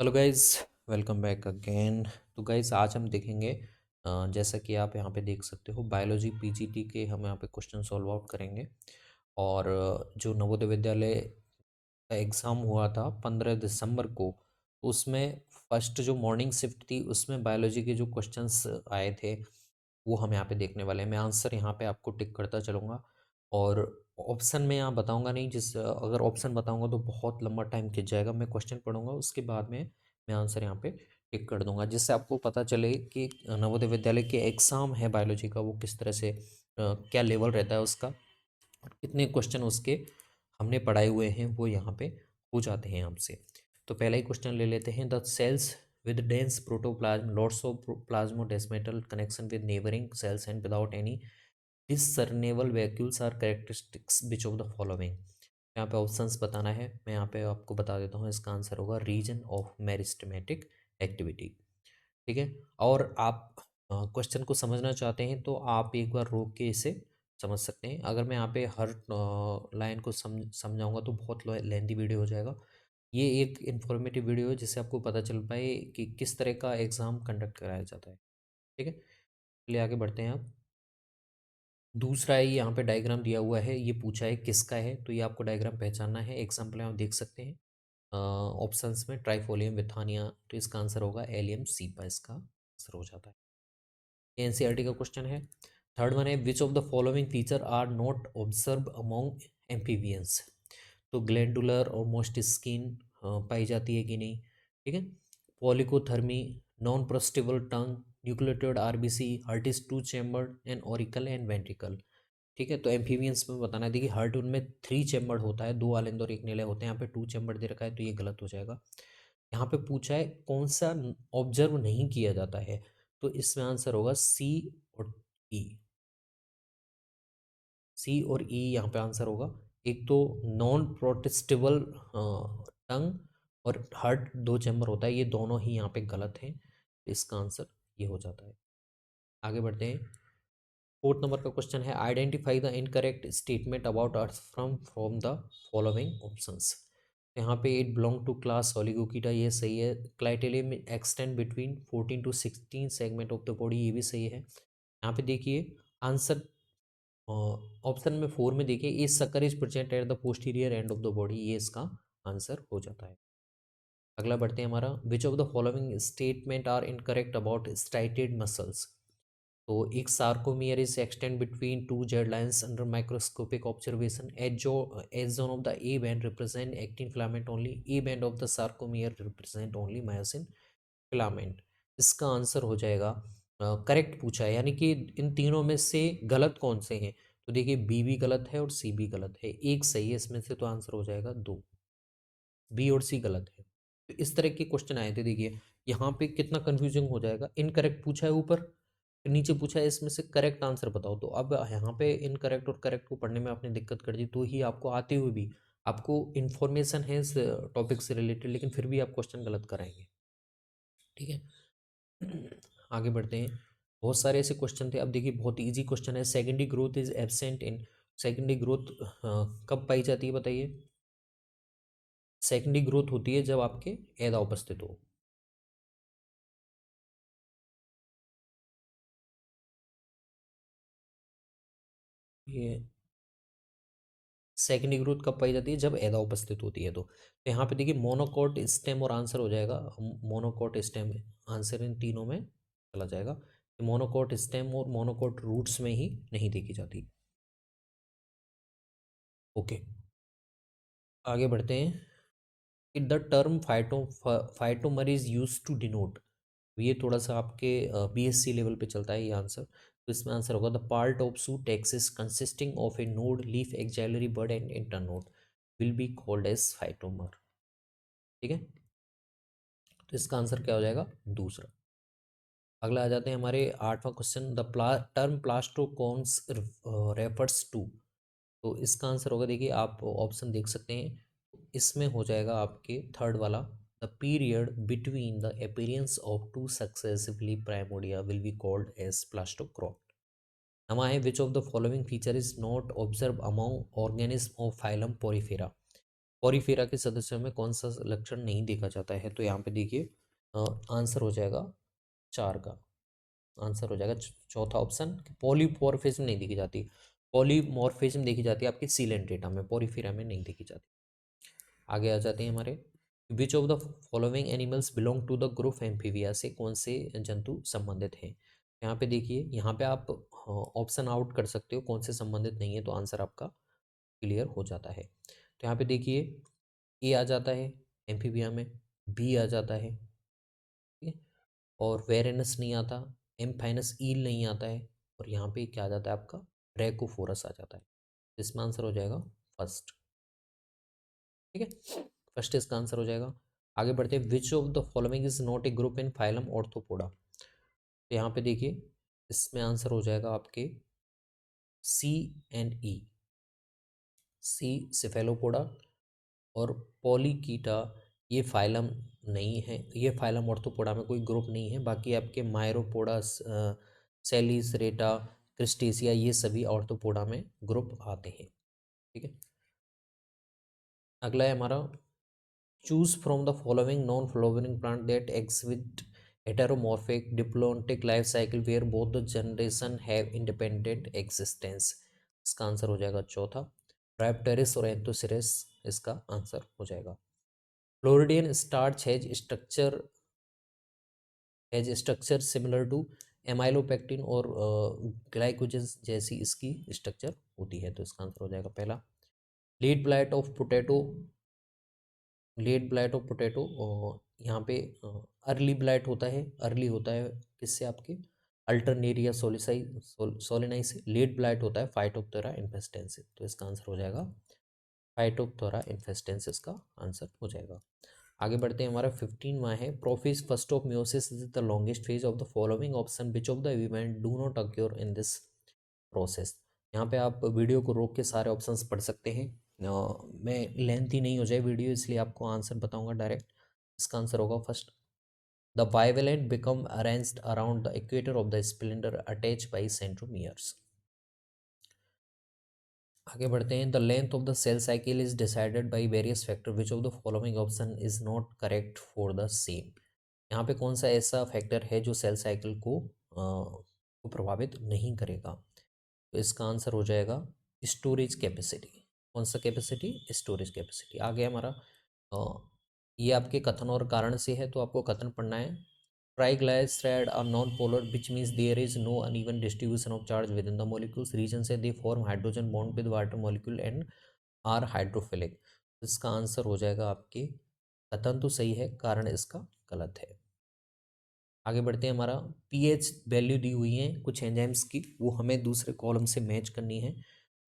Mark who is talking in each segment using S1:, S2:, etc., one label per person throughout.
S1: Hello guys, welcome back again. तो guys आज हम देखेंगे जैसा कि आप यहाँ पे देख सकते हो बायोलॉजी पीजीटी के हम यहाँ पे क्वेश्चन सॉल्व आउट करेंगे। और जो नवोदय विद्यालय का एग्ज़ाम हुआ था 15 दिसंबर को, उसमें फर्स्ट जो मॉर्निंग शिफ्ट थी उसमें बायोलॉजी के जो क्वेश्चंस आए थे वो हम यहाँ पे देखने वाले हैं। मैं आंसर यहाँ पे आपको टिक करता चलूँगा और ऑप्शन में यहाँ बताऊँगा नहीं। अगर ऑप्शन बताऊँगा तो बहुत लंबा टाइम खिंच जाएगा। मैं क्वेश्चन पढ़ूँगा, उसके बाद में मैं आंसर यहाँ पे टिक कर दूँगा, जिससे आपको पता चले कि नवोदय विद्यालय के एग्ज़ाम है बायोलॉजी का वो किस तरह से क्या लेवल रहता है उसका, कितने क्वेश्चन उसके हमने पढ़ाए हुए हैं वो यहाँ पे हो जाते हैं हमसे। तो पहला ही क्वेश्चन ले लेते हैं। The cells with dense protoplasm, lots of plasmodesmatal connection with neighboring cells and without any discernible vacuoles are characteristics which of the following। यहाँ पे ऑप्शंस बताना है। मैं यहाँ पे आपको बता देता हूँ, इसका आंसर होगा रीजन ऑफ मेरिस्टेमेटिक एक्टिविटी। ठीक है। और आप क्वेश्चन को समझना चाहते हैं तो आप एक बार रोक के इसे समझ सकते हैं। अगर मैं यहाँ पे हर लाइन को समझाऊंगा तो बहुत लेंथी वीडियो हो जाएगा। ये एक इन्फॉर्मेटिव वीडियो है जिससे आपको पता चल पाए कि किस तरह का एग्ज़ाम कंडक्ट कराया जाता है। ठीक है, चलिए आगे बढ़ते हैं। आप दूसरा है, यहाँ पे डायग्राम दिया हुआ है, ये पूछा है किसका है, तो ये आपको डायग्राम पहचानना है। एग्जाम्पल आप देख सकते हैं ऑप्शंस में ट्राइफोलियम विथानिया, तो इसका आंसर होगा एलियम सीपा, इसका आंसर हो जाता है। एनसीईआरटी का क्वेश्चन है। थर्ड वन है which of the following feature are not observe among amphibians. तो ग्लैंडुलर और मोस्ट स्किन पाई जाती है कि नहीं। ठीक है। Poikilothermy, non protrusible tongue, nucleotide RBC, heart is two chambered and auricle and ventricle. ठीक है। तो एम्फीबियंस में बताना है। देखिए हार्ट उनमें 3 चैम्बर्ड होता है, 2 आलेंद और 1 निलय होते हैं। यहाँ पे 2 चैम्बर्ड दे रखा है तो ये गलत हो जाएगा। यहाँ पे पूछा है कौन सा ऑब्जर्व नहीं किया जाता है, तो इसमें आंसर होगा सी और ई। सी और ई यहाँ पे आंसर होगा। एक तो नॉन प्रोटेस्टेबल टंग और हार्ट 2 चैम्बर होता है, ये दोनों ही यहाँ पे गलत हैं, तो इसका आंसर ये हो जाता है। आगे बढ़ते हैं। फोर्थ नंबर का क्वेश्चन है identify the incorrect statement about earth from the following options. यहाँ पे इट बिलोंग टू क्लास ओलिगोकीटा, ये सही है। Clitellum extend between 14 to 16 segment of the body, ये भी सही है। यहाँ पे देखिए आंसर ऑप्शन में 4 में देखिए इस sucker is present at the posterior end of the body, ये इसका आंसर हो जाता है। अगला बढ़ते हैं हमारा which of the following statement are incorrect about striated muscles. तो एक sarcomere is extend between two Z lines under microscopic observation as zone of the A band represent actin filament only, A band of the sarcomere represent only myosin filament. इसका answer हो जाएगा correct पूछा है, यानी कि इन तीनों में से गलत कौन से हैं। तो देखिए बी भी गलत है और सी भी गलत है, एक सही है इसमें से, तो आंसर हो जाएगा 2। बी और सी गलत है। तो इस तरह के क्वेश्चन आए थे। देखिए यहाँ पे कितना कंफ्यूजिंग हो जाएगा। इनकरेक्ट पूछा है ऊपर, फिर नीचे पूछा है इसमें से करेक्ट आंसर बताओ। तो अब यहाँ पे इनकरेक्ट और करेक्ट को पढ़ने में आपने दिक्कत कर दी, तो ही आपको आते हुए भी आपको इन्फॉर्मेशन है इस टॉपिक से रिलेटेड, लेकिन फिर भी आप क्वेश्चन गलत कराएंगे। ठीक है। आगे बढ़ते हैं। बहुत सारे ऐसे क्वेश्चन थे। अब देखिए बहुत इजी क्वेश्चन है। Secondary growth is absent in, secondary growth कब पाई जाती है बताइए। सेकेंडरी ग्रोथ होती है जब आपके एदा उपस्थित हो। ये सेकेंडरी ग्रोथ कब पाई जाती है, जब एदा उपस्थित होती है। तो यहाँ पे देखिए मोनोकोट स्टेम और आंसर हो जाएगा मोनोकोट स्टेम, आंसर इन तीनों में चला जाएगा। मोनोकोट स्टेम और मोनोकोट रूट्स में ही नहीं देखी जाती। ओके, आगे बढ़ते हैं। The term phytomer is use to denote, ये थोड़ा सा आपके बीएससी लेवल पे चलता है ये आंसर। तो इसमें आंसर होगा the part of shoot axis consisting of a node leaf axillary bud and internode will be called as phytomer. ठीक है। तो इसका आंसर क्या हो जाएगा, दूसरा। अगला आ जाते हैं हमारे 8वां question. The term plastochrons refers to, तो इसका आंसर होगा, देखिए आप ऑप्शन देख सकते हैं, इसमें हो जाएगा आपके थर्ड वाला। The period between the appearance of two successively primordia will be called as plastochron. नवा है which of the following feature is not observe among organism of phylum Porifera. Porifera के सदस्यों में कौन सा लक्षण नहीं देखा जाता है? तो यहाँ पे देखिए आंसर हो जाएगा 4 का आंसर हो जाएगा चौथा ऑप्शन। पॉलीमॉर्फिज्म नहीं देखी जाती। पॉलीमॉर्फिज्म देखी जाती है आपकी सीलेंट्रेटा में, पॉरीफेरा में नहीं देखी जाती। आगे आ जाते हैं हमारे, which of the following animals belong to the group Amphibia, से कौन से जंतु संबंधित हैं? यहाँ पे देखिए, यहाँ पे आप ऑप्शन आउट कर सकते हो कौन से संबंधित नहीं है, तो आंसर आपका क्लियर हो जाता है। तो यहाँ पे देखिए ए आ जाता है एम्फीबिया में, बी आ जाता है, ठीक है, और वेरेनस नहीं आता, एम्फाइनस ईल नहीं आता है, और यहाँ पे क्या आ जाता है आपका ब्रैकोफोरस आ जाता है। इसमें आंसर हो जाएगा फर्स्ट। ठीक है, फर्स्ट इसका आंसर हो जाएगा। आगे बढ़ते हैं, which of the following is not A group in phylum arthropoda. तो यहाँ पे देखिए इसमें आंसर हो जाएगा आपके सी एंड ई। सी सिफेलोपोडा और पॉलीकीटा, ये फाइलम नहीं है, ये फाइलम ऑर्थोपोडा में कोई ग्रुप नहीं है। बाकी आपके मायरोपोडा, सेलिसरेटा, क्रिस्टेसिया, ये सभी ऑर्थोपोडा में ग्रुप आते हैं। ठीक है, अगला है हमारा, choose from the following non flowering plant that exhibit heteromorphic diplontic life cycle where both the generation have independent existence। इसका आंसर हो जाएगा चौथा, राइप्टेरिस और एंथोसिरिस इसका आंसर हो जाएगा। Floridean starch has structure similar to amylopectin और ग्लाइकोजन जैसी इसकी स्ट्रक्चर होती है, तो इसका आंसर हो जाएगा पहला। Lead blight of potato, late blight of potato, और यहाँ पे अर्ली ब्लाइट होता है, अर्ली होता है किससे आपके अल्टरनेरिया सोलिनाई से। लेट ब्लाइट होता है फाइटोप्थोरा इन्फेस्टेंस से, तो इसका आंसर हो जाएगा फाइटोप्थोरा इन्फेस्टेंस, इसका आंसर हो जाएगा। आगे बढ़ते हैं, हमारा 15वां है, prophase first of meiosis is the longest phase of the following option which of the event do not acquire in this process. यहाँ पे आप वीडियो को रोक के सारे ऑप्शंस पढ़ सकते हैं, मैं लेंथी नहीं हो जाए वीडियो, इसलिए आपको आंसर बताऊंगा डायरेक्ट। इसका आंसर होगा first, the bivalent become arranged around the equator of the spindle attach by centromeres. आगे बढ़ते हैं, the length of the cell cycle is decided by various factor which of the following option is not correct for the same. यहाँ पे कौन सा ऐसा factor है जो सेल साइकिल को प्रभावित नहीं करेगा? तो इसका आंसर हो जाएगा स्टोरेज कैपेसिटी। कौन सा कैपेसिटी? Storage capacity. आगे हमारा ये आपके कथन और कारण से है, तो आपको कथन पढ़ना है। Triglyceride are non polar which means there is no uneven distribution of charge within the molecules. Reason से they form hydrogen bond with water molecule and are hydrophilic. इसका आंसर हो जाएगा आपके, कथन तो सही है, कारण इसका गलत है। आगे बढ़ते हैं, हमारा पीएच वैल्यू दी हुई है कुछ एंजाइम्स की, वो हमें दूसरे कॉलम से मैच करनी है।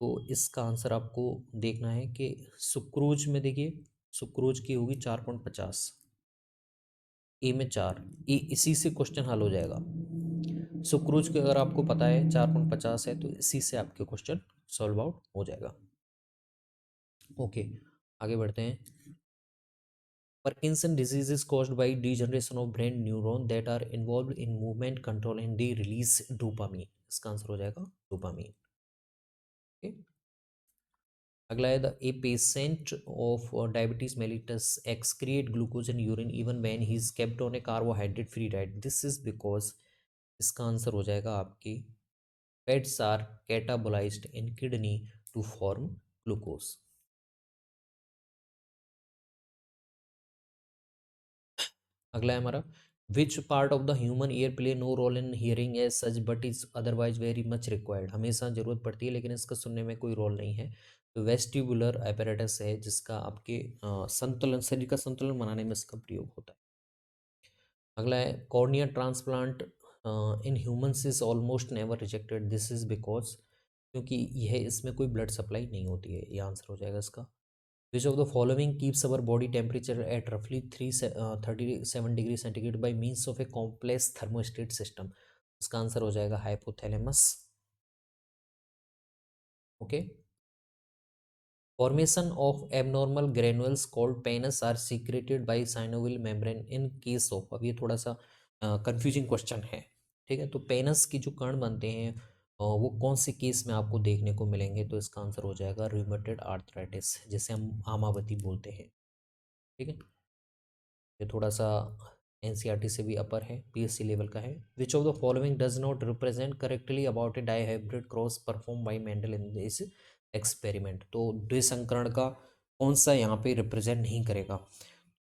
S1: तो इसका आंसर आपको देखना है कि सुक्रोज में देखिए, सुक्रोज की होगी 4.50, ए में 4, ए इसी से क्वेश्चन हल हो जाएगा। सुक्रोज के अगर आपको पता है 4.50 है, तो इसी से आपके क्वेश्चन सॉल्व आउट हो जाएगा। ओके, आगे बढ़ते हैं, Parkinson disease is caused by degeneration of brain neuron that are involved in movement control and they release dopamine। इसका आंसर हो जाएगा डोपामीन। Okay? अगला है, the a patient of diabetes mellitus excrete glucose in urine even when he is kept on a carbohydrate free diet। This is because, इसका answer हो जाएगा आपकी fats are catabolized in kidney to form glucose. अगला है हमारा, which part of the human ear play no role in hearing as such but is otherwise very much required. हमेशा जरूरत पड़ती है लेकिन इसका सुनने में कोई रोल नहीं है। तो वेस्टिबुलर apparatus है जिसका आपके संतुलन, शरीर का संतुलन बनाने में इसका प्रयोग होता है। अगला है, cornea transplant in humans is almost never rejected. This is because, क्योंकि यह इसमें कोई ब्लड सप्लाई नहीं होती है, ये आंसर हो जाएगा इसका। Which of the following keeps our body temperature at roughly 37 degree centigrade by means of a complex thermostat system। इसका आंसर हो जाएगा hypothalamus. Okay, formation of abnormal granules called pannus are secreted by synovial membrane in case of, अब ये थोड़ा सा confusing question है। ठीक है, तो पेनस की जो कण बनते हैं वो कौन से केस में आपको देखने को मिलेंगे, तो इसका आंसर हो जाएगा रूमेटॉइड आर्थराइटिस, जिसे हम आमावती बोलते हैं। ठीक है, ये थोड़ा सा एनसीईआरटी से भी अपर है, पीएससी लेवल का है। Which of the following does not represent correctly about A dihybrid cross perform by Mendel in this experiment. तो द्विसंकरण का कौन सा यहाँ पे रिप्रेजेंट नहीं करेगा?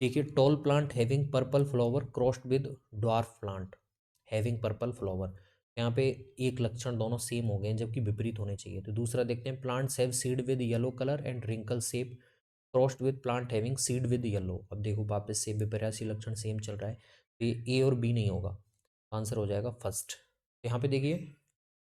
S1: देखिए, tall plant having purple flower crossed with dwarf plant having purple flower, यहाँ पे एक लक्षण दोनों सेम हो गए हैं, जबकि विपरीत होने चाहिए। तो दूसरा देखते हैं, plants have seed with yellow colour and wrinkle shape crossed with plant having seed with yellow. अब देखो, वापस से विपर्यासी लक्षण सेम चल रहा है, तो ये ए और बी नहीं होगा, आंसर हो जाएगा फर्स्ट। यहाँ पे देखिए,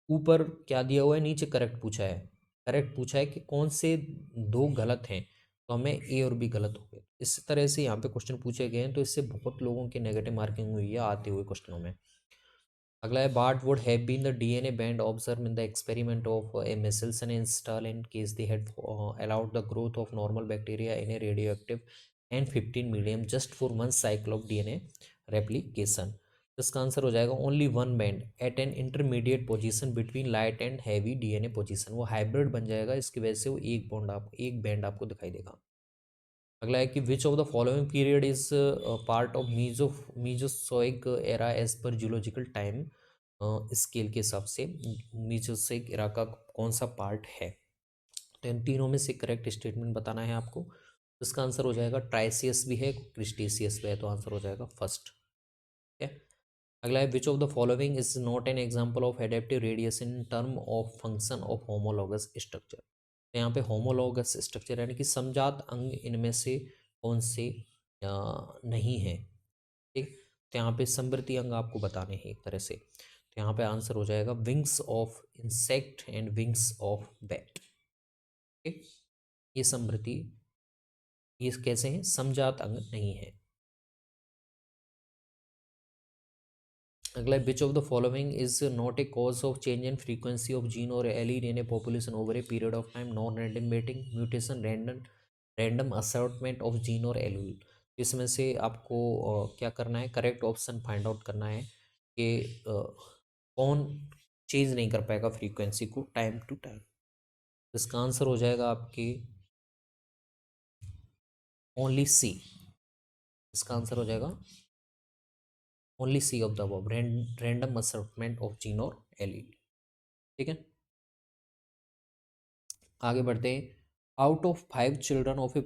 S1: ऊपर क्या दिया हुआ है, नीचे करेक्ट पूछा है। करेक्ट पूछा है कि कौन से दो गलत हैं, तो हमें ए और बी गलत हो गए। इस तरह से यहाँ पे क्वेश्चन पूछे गए हैं, तो इससे बहुत लोगों की नेगेटिव मार्किंग हुई है आते हुए क्वेश्चनों में। अगला है, Bart would have been the DNA band observed in the experiment of a Michelson install in case they had allowed the growth of normal bacteria in a radioactive N15 medium just for one cycle of DNA replication। तो इसका answer हो जाएगा only one band at an intermediate position between light and heavy DNA position. वो hybrid बन जाएगा, इसकी वजह से वो एक बैंड आपको दिखाई देगा। अगला है कि which of the following period is part of Mesozoic era as per zoological time scale के हिसाब से मीजोसोइक एरा का कौन सा पार्ट है? तो इन तीनों में से करेक्ट स्टेटमेंट बताना है आपको। तो इसका आंसर हो जाएगा ट्राइसियस भी है, क्रिस्टेशियस भी है, तो आंसर हो जाएगा फर्स्ट। ठीक है, अगला है, which of the following is not an example of adaptive radiation in term of function of homologous structure. तो यहाँ पे होमोलॉगस स्ट्रक्चर यानी कि समजात अंग इनमें से कौन से नहीं है? ठीक, तो यहाँ पे समृद्धि अंग आपको बताने हैं एक तरह से। तो यहाँ पे आंसर हो जाएगा wings of insect and wings of bat. ठीक, ये समृद्धि, ये कैसे हैं? समजात अंग नहीं है। अगला, which of the following is not a cause of change in frequency of gene और allele in a population over a period of time? Non random mating, mutation, random assortment of gene और allele. इसमें से आपको क्या करना है, correct option find out करना है कि कौन चेंज नहीं कर पाएगा फ्रीक्वेंसी को टाइम टू टाइम। इसका आंसर हो जाएगा आपके ओनली सी। इसका आंसर हो जाएगा only C of the above, random assortment of gene और एलील। ठीक है, आगे बढ़ते हैं। Out of 5 children of a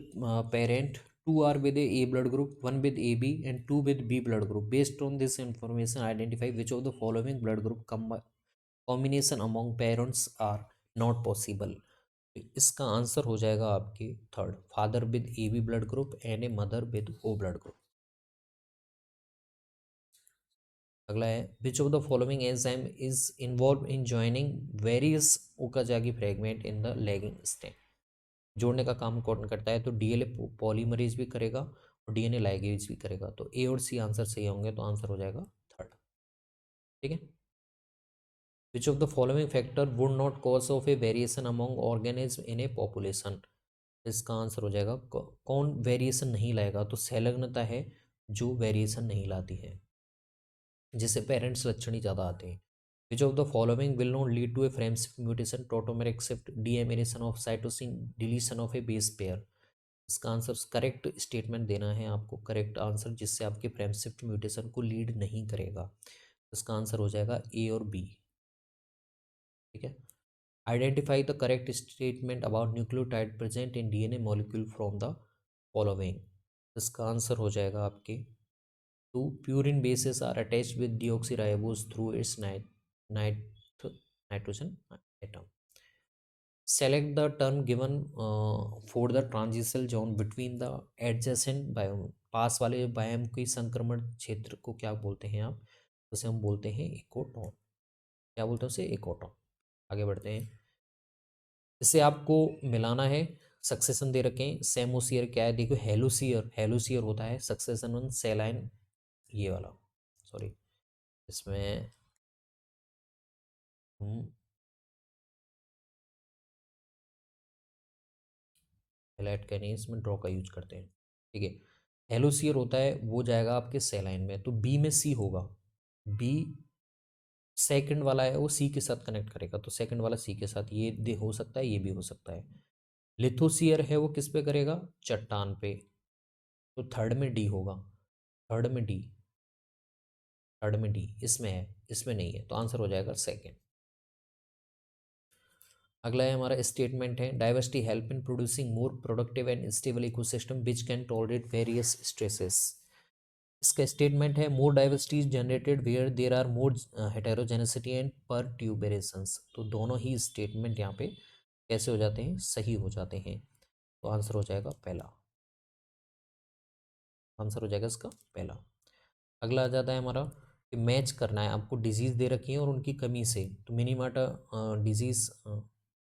S1: parent, 2 are with A blood group, 1 with A B and 2 with B blood group. Based on this information identify which of the following blood group combination among parents are not possible. इसका answer हो जाएगा आपके third, father with A B blood group and a mother with O blood group. अगला है, which of the following enzyme is involve in joining various Okazaki fragment in the lagging stem. जोड़ने का काम कौन करता है? तो डीएलए पॉलीमरेज भी करेगा और डीएनए लाइगेज भी करेगा। तो ए और सी आंसर सही होंगे, तो आंसर हो जाएगा थर्ड। ठीक है, which of the following factor would not cause of A variation among organism in a population. इसका आंसर हो जाएगा कौन वेरिएशन नहीं लाएगा? तो संलग्नता है जो वेरिएशन नहीं लाती है, जिससे पेरेंट्स लक्षण ही ज़्यादा आते हैं। Which of the following will not lead to a frame shift mutation, tautomeric shift, deamination of cytosine, deletion of a base pair. इसका आंसर करेक्ट स्टेटमेंट देना है आपको, करेक्ट आंसर जिससे आपके फ्रेम शिफ्ट म्यूटेशन को लीड नहीं करेगा। इसका आंसर हो जाएगा ए और बी। ठीक है, identify the correct statement about nucleotide present in DNA molecule from the following. इसका आंसर हो जाएगा आपके two purine bases are attached with deoxyribose through its nitrogen atom. Select the term given for the transitional zone between the adjacent biome। पास वाले biome के संक्रमण क्षेत्र को क्या बोलते हैं आप? उसे हम बोलते हैं इकोटोन। क्या बोलते हैं उसे? इकोटोन। आगे बढ़ते हैं, इसे आपको मिलाना है। सक्सेशन दे रखे हैं, सेमोसियर क्या है देखो, हेलोसियर, हेलोसियर होता है सक्सेशन वन सेलाइन, ये वाला, सॉरी, इसमें हम हाईलाइट का नहीं, इसमें ड्रॉ का यूज करते हैं। ठीक है, हेलोसियर होता है वो जाएगा आपके सेलाइन में, तो बी में सी होगा, बी सेकंड वाला है वो सी के साथ कनेक्ट करेगा, तो सेकंड वाला सी के साथ, ये हो सकता है, ये भी हो सकता है। लिथोसियर है वो किस पे करेगा, चट्टान पे, तो थर्ड में डी होगा, थर्ड में डी, थर्ड में डी, इसमें है, इसमें नहीं है, तो आंसर हो जाएगा सेकंड। अगला है हमारा स्टेटमेंट है, diversity help in producing more productive and stable ecosystem which can tolerate various stresses. इसका स्टेटमेंट है, more diversity is generated where there are more heterogeneity and perturbations. तो दोनों ही स्टेटमेंट यहाँ पे कैसे हो जाते हैं, सही हो जाते हैं, तो आंसर हो जाएगा पहला, आंसर हो जाएगा इसका पहला। अगला आ जाता है हमारा कि मैच करना है, आपको डिजीज़ दे रखी है और उनकी कमी से, तो मिनीमाटा डिजीज़,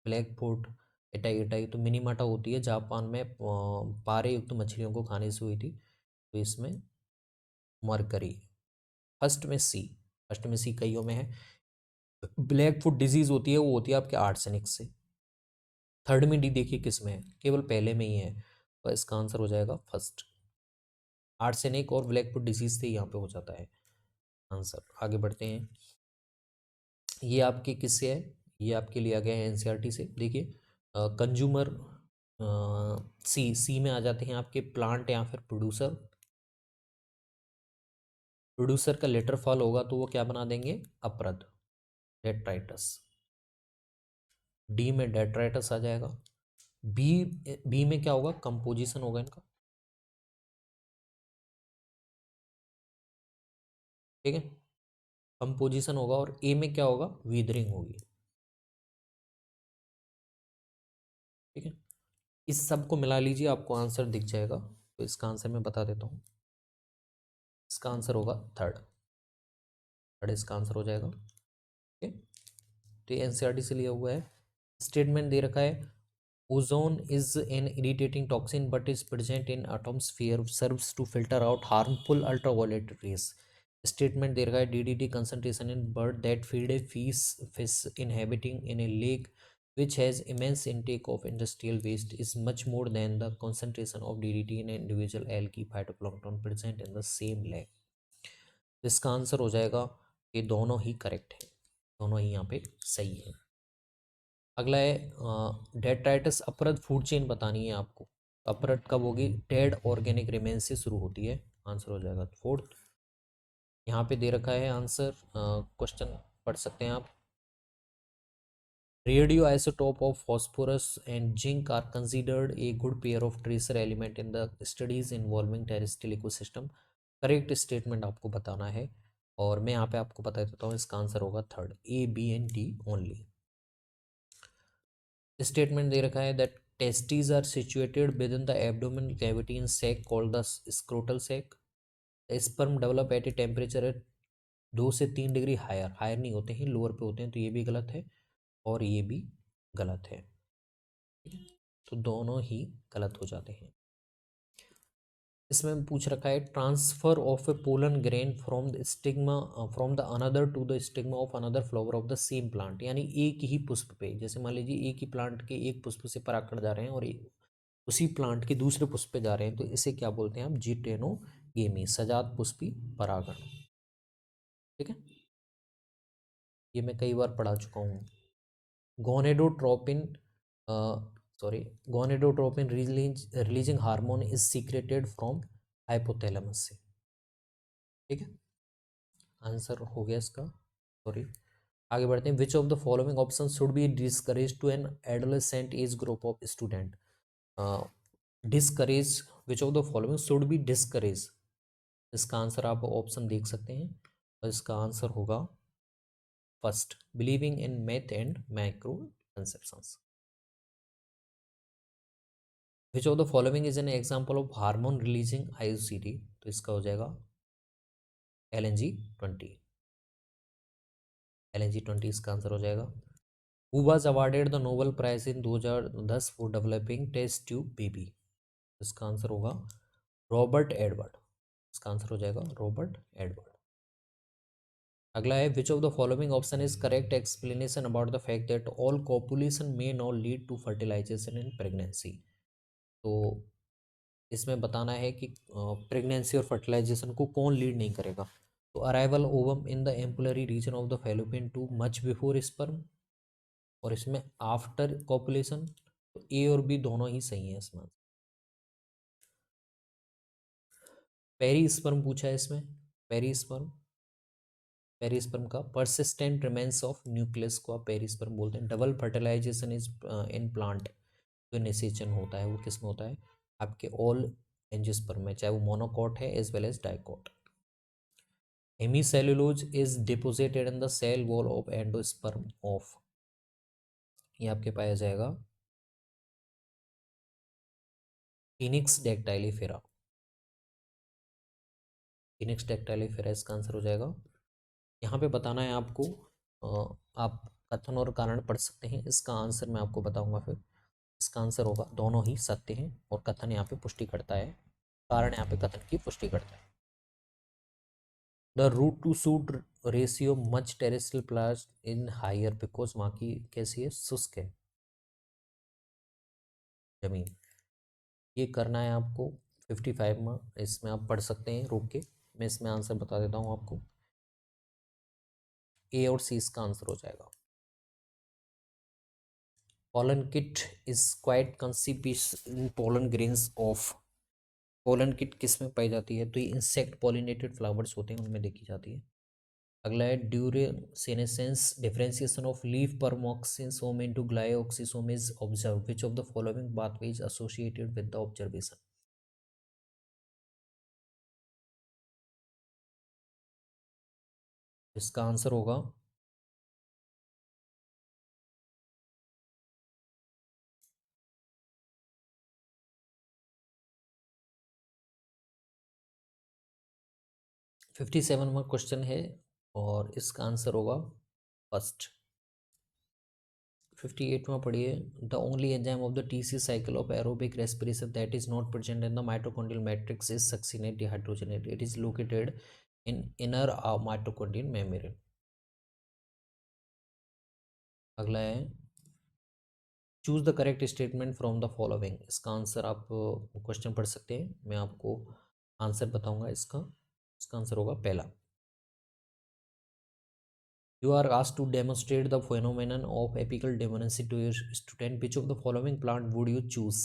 S1: ब्लैक फुट, एटाई एटाई, तो मिनीमाटा होती है जापान में पारे युक्त मछलियों को खाने से हुई थी, तो इसमें मरकरी, फर्स्ट में सी, फर्स्ट में सी कईयों में है। ब्लैक फुट डिजीज़ होती है वो होती है आपके आर्सेनिक से। थर्ड में डी देखिए किस में है, केवल पहले में ही है, तो इसका आंसर हो जाएगा फर्स्ट, आर्सेनिक और ब्लैक फुट डिजीज़ से यहाँ पे हो जाता है आंसर। आगे बढ़ते हैं, ये आपके किससे है, ये आपके लिया गया है एनसीईआरटी से। देखिए कंज्यूमर, सी, सी में आ जाते हैं आपके प्लांट या फिर प्रोड्यूसर, प्रोड्यूसर का लेटर फॉल होगा तो वो क्या बना देंगे, अपरद, डेट्राइटस। डी में डेट्राइटस आ जाएगा। बी, बी में क्या होगा, कंपोजिशन होगा इनका, ठीक है, कंपोजिशन होगा। और ए में क्या होगा, वीदरिंग होगी, ठीक है। इस सब को मिला लीजिए, आपको आंसर दिख जाएगा, तो इसका आंसर मैं बता देता हूँ, इसका आंसर होगा थर्ड, थर्ड इसका आंसर हो जाएगा, ठीक है। तो ये एनसीईआरटी से लिया हुआ है। स्टेटमेंट दे रखा है, ozone is an irritating toxin but is present in atmosphere, serves to filter out harmful ultraviolet rays. Statement दे रखा है, DDT concentration in bird that feed a fish inhabiting in a lake which has immense intake of industrial waste is much more than the concentration of DDT in an individual algae phytoplankton present in the same lake। इसका answer हो जाएगा कि दोनों ही correct है, दोनों ही यहाँ पे सही है। अगला है डेट्राइटस अपरद फूड चेन बतानी है आपको, अपरद कब होगी, डेड ऑर्गेनिक रिमेन से शुरू होती है, आंसर हो जाएगा फोर्थ। यहाँ पे दे रखा है आंसर, क्वेश्चन पढ़ सकते हैं आप, radioisotope of phosphorus and zinc are considered a good pair of tracer element in the studies involving terrestrial ecosystem. Correct statement आपको बताना है, और मैं यहाँ पे आपको बता देता हूँ, इसका आंसर होगा third, A B and D only. Statement दे रखा है that testes are situated within the abdominal cavity in sac called the scrotal sac. Sperm develop at a temperature at 2 से 3 डिग्री हायर, हायर नहीं होते हैं, lower पे होते हैं, तो ये भी गलत है और ये भी गलत है, ठीक है? तो दोनों ही गलत हो जाते हैं। इसमें पूछ रखा है, transfer of a pollen grain from the stigma from the another to the stigma of another flower of the same plant, यानी एक ही पुष्प पे, जैसे मान लीजिए एक ही प्लांट के एक पुष्प से परागण जा रहे हैं और उसी प्लांट के दूसरे पुष्प पे जा रहे हैं, तो इसे क्या बोलते हैं हम, जिटेनोगेमी, सजात पुष्पी परागण, ठीक है। ये मैं कई बार पढ़ा चुका हूँ। Gonadotropin, sorry, gonadotropin releasing hormone is secreted from hypothalamus से, ठीक है, आंसर हो गया इसका, सॉरी। आगे बढ़ते हैं, which of the following option should be discourage to an adolescent age group of student. Discourage, which of the following should be discourage, इसका आंसर आप ऑप्शन देख सकते हैं, और इसका आंसर होगा first, believing in myth and misconceptions. Which of the following is an example of hormone releasing IUCD, तो इसका हो जाएगा LNG-20, LNG-20 इसका आंसर हो जाएगा। Who was awarded the Nobel prize in 2010 for developing test tube baby, इसका answer होगा Robert Edward, इसका आंसर हो जाएगा रॉबर्ट एडवर्ड। अगला है, which of the following option is correct explanation about the fact that all copulation may not lead to fertilisation in pregnancy. तो इसमें बताना है कि प्रेगनेंसी और फर्टिलाइजेशन को कौन लीड नहीं करेगा, तो arrival ovum in the ampullary region of the fallopian tube much before sperm, और इसमें आफ्टर कॉपुलेशन। तो ए और बी दोनों ही सही है इसमें। पेरीस्पर्म पूछा है इसमें। पेरीस्पर्म, पेरीस्पर्म का परसिस्टेंट रिमेन्स ऑफ न्यूक्लियस को आप पेरीस्पर्म बोलते हैं। Double fertilisation is in plant, जो निषेचन होता है वो किस में होता है, आपके ऑल एंजियोस्पर्म में, चाहे वो मोनोकॉट है as well as dicot. Hemicellulose is deposited in the cell wall of endosperm of, ये आपके पाया जाएगा फिनिक्स डेक्टाइलिफेरा। फिनिक्स डेक्टाइलिफेरा इसका आंसर हो जाएगा। यहाँ पे बताना है आपको, आप कथन और कारण पढ़ सकते हैं, इसका आंसर मैं आपको बताऊंगा फिर। इसका आंसर होगा दोनों ही सत्य हैं, और कथन यहाँ पे पुष्टि करता है, कारण यहाँ पे कथन की पुष्टि करता है। The root to shoot ratio much terrestrial plants in higher, because वहाँ की कैसी है, शुष्क है जमीन। ये करना है आपको 55 में, इसमें आप पढ़ सकते हैं रोक के। मैं इसमें आंसर बता देता हूँ आपको, ए और सी इसका आंसर हो जाएगा। pollen kit is quite conspicuous in pollen grains of, pollen kit किस में पाई जाती है, तो ये इंसेक्ट पॉलिनेटेड फ्लावर्स होते हैं उनमें देखी जाती है। अगला है during senescence differentiation of leaf peroxisome into glyoxysome is observe, which of the following pathway is associated with the observation. इसका आंसर होगा 57 में क्वेश्चन है, और इसका आंसर होगा फर्स्ट। 58 में पढ़िए, the only enzyme of the TC cycle of aerobic respiration that is not present in the mitochondrial matrix is succinate dehydrogenase, it is located in inner mitochondrial membrane. अगला है, choose the correct statement from the following. इसका answer आप question पढ़ सकते हैं, मैं आपको answer बताऊंगा इसका। इसका आंसर होगा पहला। You are asked to demonstrate the phenomenon of apical dominancy to your student. Which of the following plant would you choose?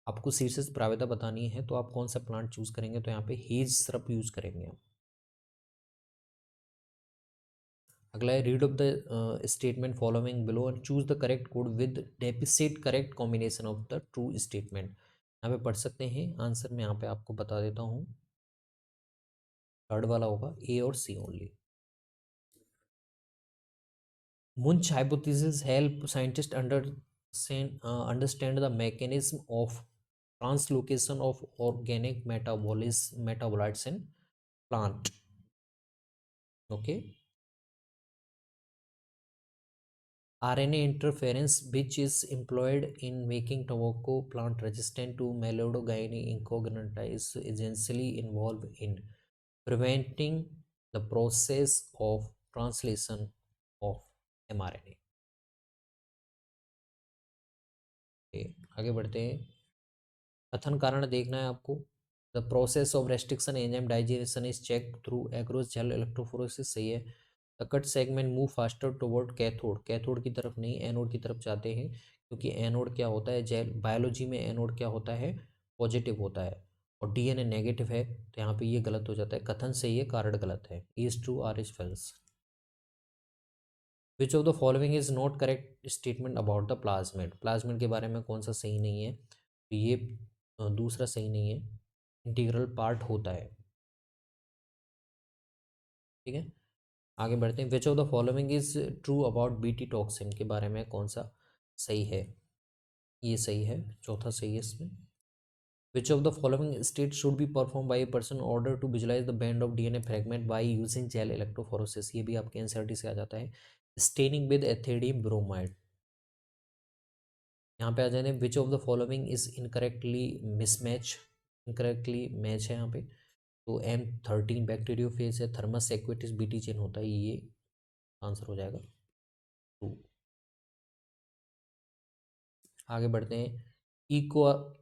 S1: आपको शीर्षक प्राव्यता बतानी है, तो आप कौन सा प्लांट चूज करेंगे, तो यहाँ पे हेज सिरप यूज करेंगे आप। अगला है, read of the statement following below and choose the correct code with deficit correct combination of the true statement. यहाँ पे पढ़ सकते हैं आंसर, मैं यहाँ पे आपको बता देता हूँ। थर्ड वाला होगा ए और C only. Munch hypothesis help scientists understand the mechanism of translocation of organic metabolites in plant. Okay. RNA interference, which is employed in making tobacco plant resistant to Melodogyne incognita, is essentially involved in preventing the process of translation of mRNA. आगे बढ़ते हैं। कथन कारण देखना है आपको। The process of restriction enzyme digestion is check through across gel electrophoresis, सही है। The cut segment move faster toward cathode, cathode की तरफ नहीं एनोड की तरफ जाते हैं, क्योंकि एनोड क्या होता है, जेल बायोलॉजी में एनोड क्या होता है, पॉजिटिव होता है, और डीएनए नेगेटिव है, तो यहाँ पे ये गलत हो जाता है। कथन सही है, कारण गलत है। Is true, R is false. Which of the following is not correct statement about the plasmid, plasmid के बारे में कौन सा सही नहीं है, तो ये दूसरा सही नहीं है, इंटीग्रल पार्ट होता है। ठीक है, आगे बढ़ते हैं। Which of the following is true about BT toxin, के बारे में कौन सा सही है, ये सही है, चौथा सही है इसमें। Which of the following state should be perform by a person order to visualise the band of DNA fragment by using gel electrophoresis, ये भी आपके एनसीईआरटी से आ जाता है। Staining with ethidium bromide. यहाँ पे आ जाने, which of the following is incorrectly mismatch, incorrectly match है यहाँ पे, तो M13 बैक्टीरियोफेज है, थर्मस एक्वेटिस बीटी चेन होता है, ये आंसर हो जाएगा 2। आगे बढ़ते हैं।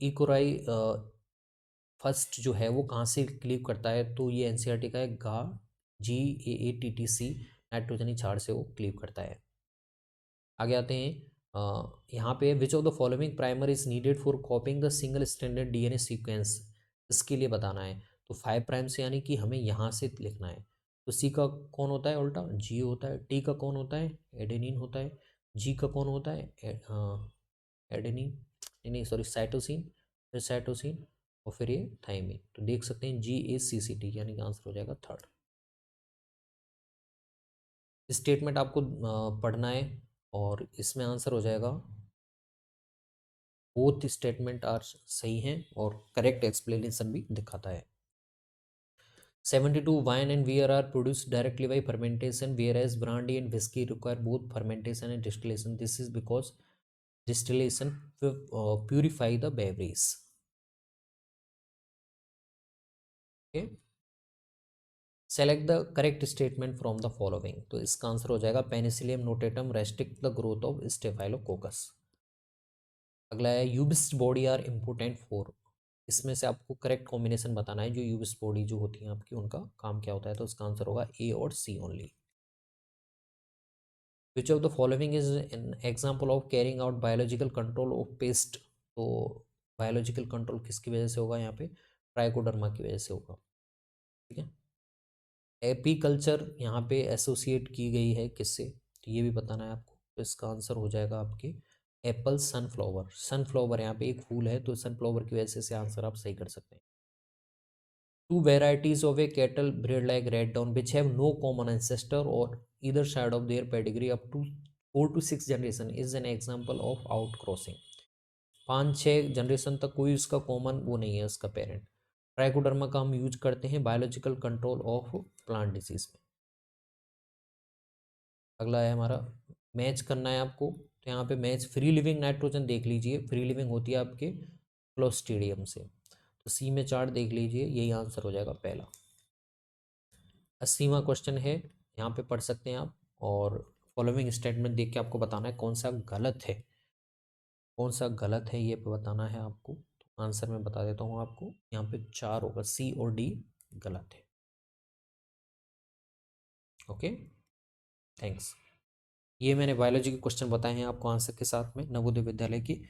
S1: इकोराई फर्स्ट जो है वो कहाँ से क्लीव करता है, तो ये एनसीईआरटी का है, गा GAATTC नाइट्रोजनी क्षार से वो क्लीव करता है। आगे आते हैं, यहाँ पे विच of the following primer is needed for copying the single standard DNA sequence, इसके लिए बताना है। तो 5' से यानी कि हमें यहाँ से लिखना है। तो सी का कौन होता है उल्टा, जी होता है। टी का कौन होता है, एडेनिन होता है। जी का कौन होता है, एडेनिन, नहीं सॉरी, साइटोसिन, फिर साइटोसिन और फिर ये थाइमिन। तो देख सकते हैं GACCT, यानी कि आंसर हो जाएगा थर्ड। स्टेटमेंट आपको पढ़ना है और इसमें आंसर हो जाएगा, बोथ स्टेटमेंट आर सही हैं और करेक्ट एक्सप्लेनेशन भी दिखाता है। 72 wine and beer are produced directly by fermentation, whereas brandy and whiskey require both fermentation and distillation. This is because distillation purify the beverage. Okay, select the correct statement from the following. तो इसका answer हो जाएगा Penicillium notatum restrict the growth of staphylococcus. अगला है यूबिस्ट body are important for, इसमें से आपको correct combination बताना है जो यूबिस्ट बॉडी जो होती है आपकी, उनका काम क्या होता है। तो इसका आंसर होगा ए और C only. Which of the following is an example of carrying out biological control of pest. तो बायोलॉजिकल कंट्रोल किसकी वजह से होगा, यहाँ पे ट्राइकोडर्मा की वजह से होगा। ठीक है, एपीकल्चर यहाँ पे एसोसिएट की गई है किससे, तो ये भी बताना है आपको। तो इसका आंसर हो जाएगा आपके एप्पल सनफ्लावर। सनफ्लावर यहाँ पे एक फूल है, तो सनफ्लावर की वजह से आंसर आप सही कर सकते हैं। Two varieties of a cattle bred like red down which have no common ancestor or either side of their pedigree up to 4 to 6 generation is an example of outcrossing. 5-6 generation तक कोई उसका common वो नहीं है उसका parent. Trichoderma का हम use करते हैं biological control of plant disease में। अगला है हमारा, मैच करना है आपको। तो यहाँ पे मैच फ्री लिविंग नाइट्रोजन देख लीजिए, फ्री लिविंग होती है आपके क्लोस्ट्रीडियम से। तो सी में चार्ट देख लीजिए, यही आंसर हो जाएगा पहला। 80वां क्वेश्चन है, यहाँ पे पढ़ सकते हैं आप, और फॉलोइंग स्टेटमेंट देख के आपको बताना है कौन सा गलत है, कौन सा गलत है ये बताना है आपको। तो आंसर मैं बता देता हूँ आपको, यहाँ पे 4 होगा, सी और डी गलत है। Okay, thanks. ये मैंने बायोलॉजी के क्वेश्चन बताए हैं आपको आंसर के साथ में, नवोदय विद्यालय की।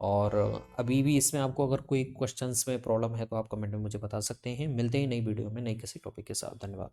S1: और अभी भी इसमें आपको अगर कोई क्वेश्चंस में प्रॉब्लम है तो आप कमेंट में मुझे बता सकते हैं। मिलते हैं नई वीडियो में नई किसी टॉपिक के साथ। धन्यवाद।